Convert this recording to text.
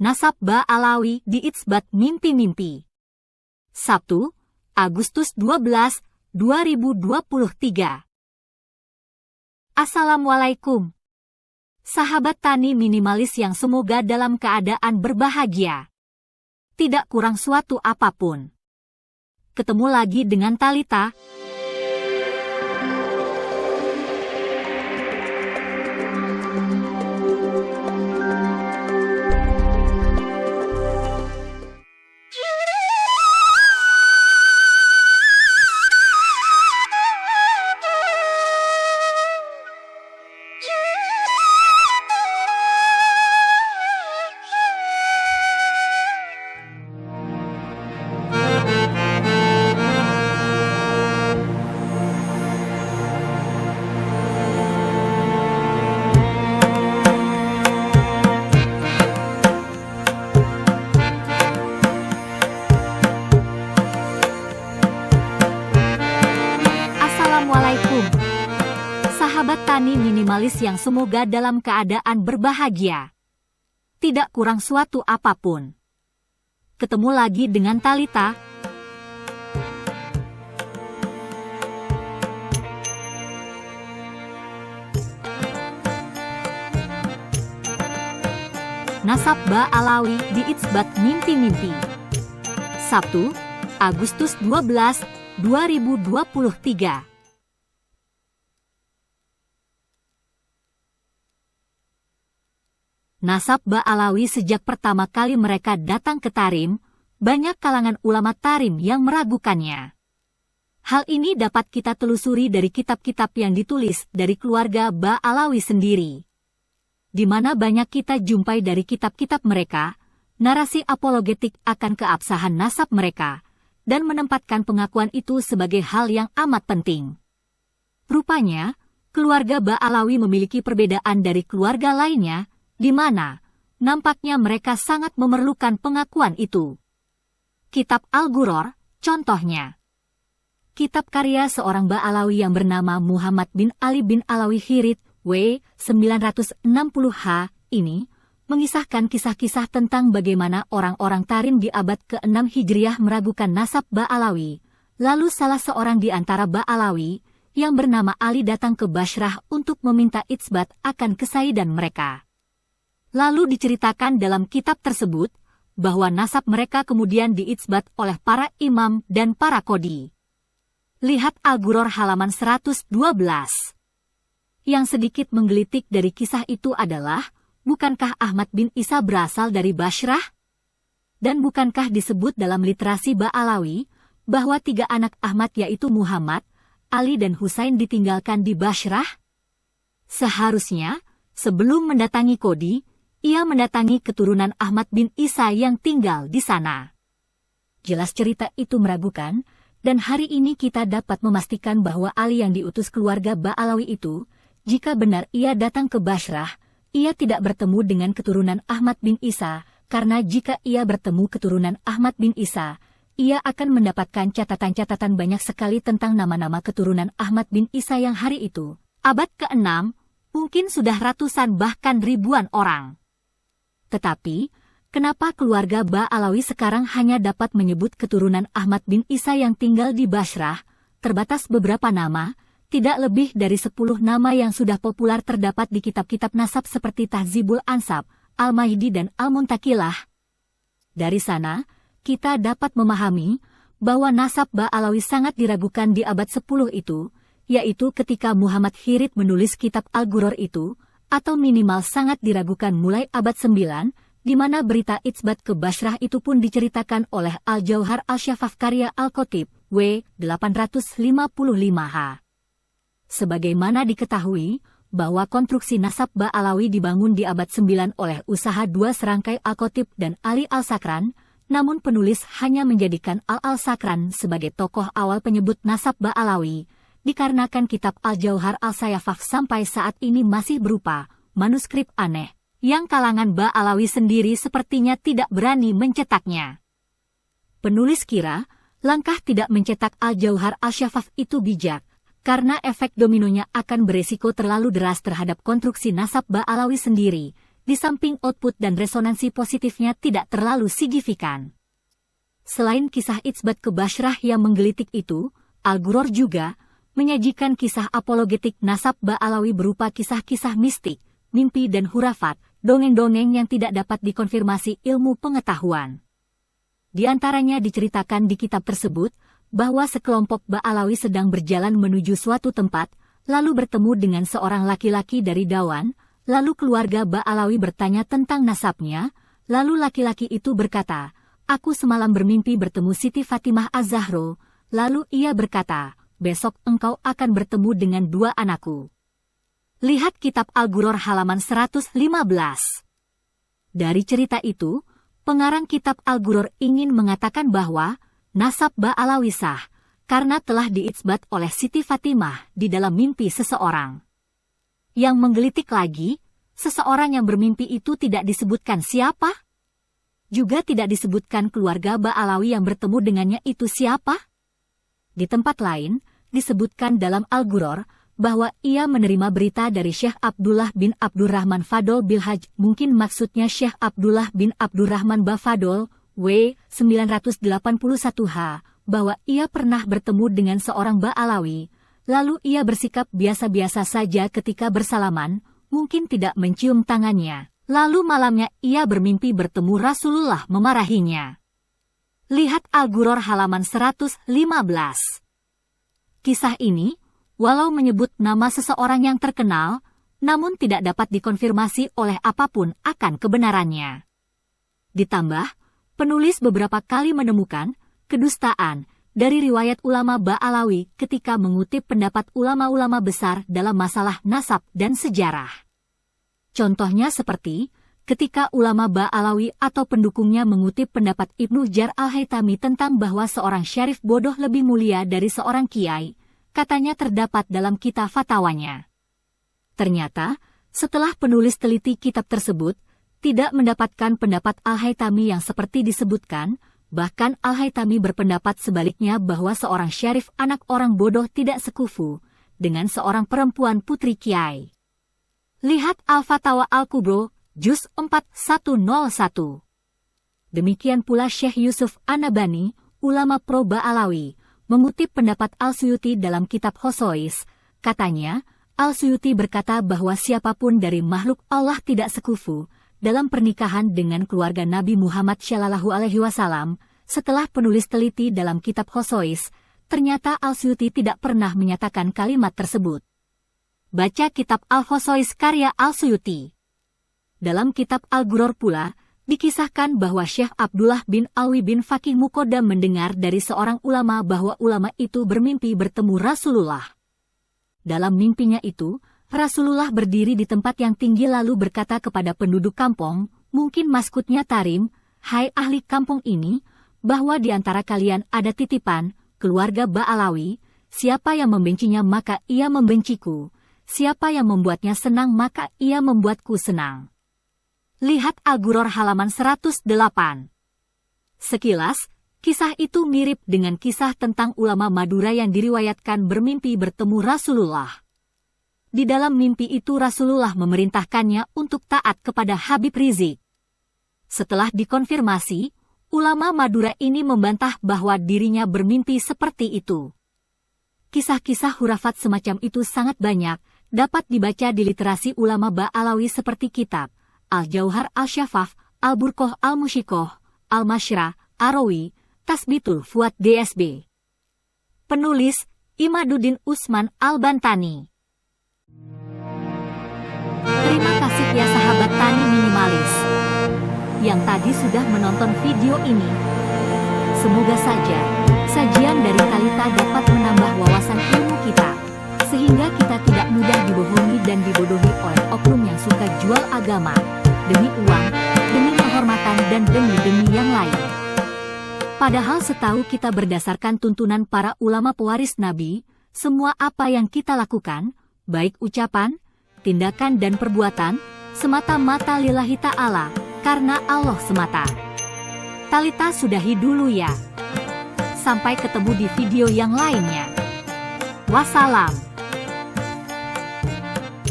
Nasab Ba'alawi di Itsbat Mimpi-Mimpi. Sabtu, Agustus 12, 2023. Assalamualaikum. Sahabat tani minimalis yang semoga dalam keadaan berbahagia. Tidak kurang suatu apapun. Ketemu lagi dengan Talita. Assalamualaikum. Sahabat tani minimalis yang semoga dalam keadaan berbahagia. Tidak kurang suatu apapun. Ketemu lagi dengan Talita. Nasab Ba'alawi di Itsbat Mimpi-Mimpi. Sabtu, Agustus 12, 2023. Nasab Ba'alawi sejak pertama kali mereka datang ke Tarim, banyak kalangan ulama Tarim yang meragukannya. Hal ini dapat kita telusuri dari kitab-kitab yang ditulis dari keluarga Ba'alawi sendiri. Di mana banyak kita jumpai dari kitab-kitab mereka, narasi apologetik akan keabsahan nasab mereka, dan menempatkan pengakuan itu sebagai hal yang amat penting. Rupanya, keluarga Ba'alawi memiliki perbedaan dari keluarga lainnya, di mana nampaknya mereka sangat memerlukan pengakuan itu. Kitab Al-Ghuror, contohnya. Kitab karya seorang Ba'alawi yang bernama Muhammad bin Ali bin Alawi Hirit, W. 960H, ini, mengisahkan kisah-kisah tentang bagaimana orang-orang Tarim di abad ke-6 Hijriah meragukan nasab Ba'alawi. Lalu salah seorang di antara Ba'alawi, yang bernama Ali datang ke Bashrah untuk meminta itsbat akan kesaidan mereka. Lalu diceritakan dalam kitab tersebut, bahwa nasab mereka kemudian diitsbat oleh para imam dan para kodi. Lihat Al-Ghuror halaman 112. Yang sedikit menggelitik dari kisah itu adalah, bukankah Ahmad bin Isa berasal dari Bashrah? Dan bukankah disebut dalam literasi Ba'alawi, bahwa 3 anak Ahmad yaitu Muhammad, Ali dan Husain ditinggalkan di Bashrah? Seharusnya, sebelum mendatangi kodi, ia mendatangi keturunan Ahmad bin Isa yang tinggal di sana. Jelas cerita itu meragukan, dan hari ini kita dapat memastikan bahwa Ali yang diutus keluarga Ba'alawi itu, jika benar ia datang ke Bashrah, ia tidak bertemu dengan keturunan Ahmad bin Isa, karena jika ia bertemu keturunan Ahmad bin Isa, ia akan mendapatkan catatan-catatan banyak sekali tentang nama-nama keturunan Ahmad bin Isa yang hari itu, abad ke-6, mungkin sudah ratusan bahkan ribuan orang. Tetapi, kenapa keluarga Ba'alawi sekarang hanya dapat menyebut keturunan Ahmad bin Isa yang tinggal di Bashrah, terbatas beberapa nama, tidak lebih dari 10 nama yang sudah populer terdapat di kitab-kitab nasab seperti Tahzibul Ansab, Al-Mahdi dan Al-Muntakilah. Dari sana, kita dapat memahami bahwa nasab Ba'alawi sangat diragukan di abad 10 itu, yaitu ketika Muhammad Hirit menulis kitab Al-Ghuror itu, atau minimal sangat diragukan mulai abad 9, di mana berita itsbat ke Bashrah itu pun diceritakan oleh Al-Jauhar Al-Syafaf karya Al-Khatib, W. 855H. Sebagaimana diketahui, bahwa konstruksi nasab Ba'alawi dibangun di abad 9 oleh usaha 2 serangkai Al-Khatib dan Ali Al-Sakran, namun penulis hanya menjadikan Al-Sakran sebagai tokoh awal penyebut nasab Ba'alawi, dikarenakan kitab Al-Jauhar Al-Syafaf sampai saat ini masih berupa manuskrip aneh, yang kalangan Ba'alawi sendiri sepertinya tidak berani mencetaknya. Penulis kira, langkah tidak mencetak Al-Jauhar Al-Syafaf itu bijak, karena efek dominonya akan beresiko terlalu deras terhadap konstruksi nasab Ba'alawi sendiri, di samping output dan resonansi positifnya tidak terlalu signifikan. Selain kisah isbat ke Bashrah yang menggelitik itu, Al-Ghuror juga menyajikan kisah apologetik nasab Ba'alawi berupa kisah-kisah mistik, mimpi dan hurafat, dongeng-dongeng yang tidak dapat dikonfirmasi ilmu pengetahuan. Di antaranya diceritakan di kitab tersebut, bahwa sekelompok Ba'alawi sedang berjalan menuju suatu tempat, lalu bertemu dengan seorang laki-laki dari Dawan, lalu keluarga Ba'alawi bertanya tentang nasabnya, lalu laki-laki itu berkata, "Aku semalam bermimpi bertemu Siti Fatimah Az-Zahro," lalu ia berkata, "Besok engkau akan bertemu dengan 2 anakku." Lihat kitab Al-Ghuror halaman 115. Dari cerita itu, pengarang kitab Al-Ghuror ingin mengatakan bahwa nasab Ba'alawi sah, karena telah diitsbat oleh Siti Fatimah di dalam mimpi seseorang. Yang menggelitik lagi, seseorang yang bermimpi itu tidak disebutkan siapa. Juga tidak disebutkan keluarga Ba'alawi yang bertemu dengannya itu siapa. Di tempat lain, disebutkan dalam Al-Ghuror, bahwa ia menerima berita dari Syekh Abdullah bin Abdurrahman Fadol Bilhaj, mungkin maksudnya Syekh Abdullah bin Abdurrahman Bafadol, W. 981H, bahwa ia pernah bertemu dengan seorang Ba'alawi, lalu ia bersikap biasa-biasa saja ketika bersalaman, mungkin tidak mencium tangannya. Lalu malamnya ia bermimpi bertemu Rasulullah memarahinya. Lihat Al-Ghuror halaman 115. Kisah ini, walau menyebut nama seseorang yang terkenal, namun tidak dapat dikonfirmasi oleh apapun akan kebenarannya. Ditambah, penulis beberapa kali menemukan kedustaan dari riwayat ulama Ba'alawi ketika mengutip pendapat ulama-ulama besar dalam masalah nasab dan sejarah. Contohnya seperti ketika ulama Ba'alawi atau pendukungnya mengutip pendapat Ibnu Jar al-Haytami tentang bahwa seorang syarif bodoh lebih mulia dari seorang kiai, katanya terdapat dalam kitab fatwanya. Ternyata, setelah penulis teliti kitab tersebut, tidak mendapatkan pendapat Al-Haytami yang seperti disebutkan, bahkan Al-Haytami berpendapat sebaliknya bahwa seorang syarif anak orang bodoh tidak sekufu dengan seorang perempuan putri kiai. Lihat Al-Fatawa Al-Kubro, Juz 4101. Demikian pula Syekh Yusuf An-Nabhani, ulama pro Ba'alawi, mengutip pendapat Al-Suyuti dalam kitab Khosois, katanya, Al-Suyuti berkata bahwa siapapun dari makhluk Allah tidak sekufu dalam pernikahan dengan keluarga Nabi Muhammad Shallallahu Alaihi Wasallam. Setelah penulis teliti dalam kitab Khosois, ternyata Al-Suyuti tidak pernah menyatakan kalimat tersebut. Baca kitab Al-Khosois karya Al-Suyuti. Dalam kitab Al-Ghuror pula, dikisahkan bahwa Syekh Abdullah bin Alwi bin Faqih Muqaddam mendengar dari seorang ulama bahwa ulama itu bermimpi bertemu Rasulullah. Dalam mimpinya itu, Rasulullah berdiri di tempat yang tinggi lalu berkata kepada penduduk kampung, mungkin maksudnya Tarim, "Hai ahli kampung ini, bahwa di antara kalian ada titipan, keluarga Ba'alawi, siapa yang membencinya maka ia membenciku, siapa yang membuatnya senang maka ia membuatku senang." Lihat Al-Ghuror halaman 108. Sekilas, kisah itu mirip dengan kisah tentang ulama Madura yang diriwayatkan bermimpi bertemu Rasulullah. Di dalam mimpi itu Rasulullah memerintahkannya untuk taat kepada Habib Rizik. Setelah dikonfirmasi, ulama Madura ini membantah bahwa dirinya bermimpi seperti itu. Kisah-kisah hurafat semacam itu sangat banyak, dapat dibaca di literasi ulama Ba'alawi seperti kitab Al-Jauhar Al-Syafaf, Al-Burqoh Al-Mushikoh, Al-Masyrah, Arawi, Tasbitul Fuad DSB. Penulis, Imaduddin Usman Al-Bantani. Terima kasih ya sahabat tani minimalis yang tadi sudah menonton video ini. Semoga saja sajian dari Talita dapat menambah wawasan ilmu kita, sehingga kita tidak mudah dibohongi dan dibodohi oleh oknum yang suka jual agama, demi uang, demi penghormatan dan demi yang lain. Padahal setahu kita berdasarkan tuntunan para ulama pewaris Nabi, semua apa yang kita lakukan, baik ucapan, tindakan dan perbuatan, semata-mata lillahi ta'ala, karena Allah semata. Talita sudahi dulu ya. Sampai ketemu di video yang lainnya. Wassalam.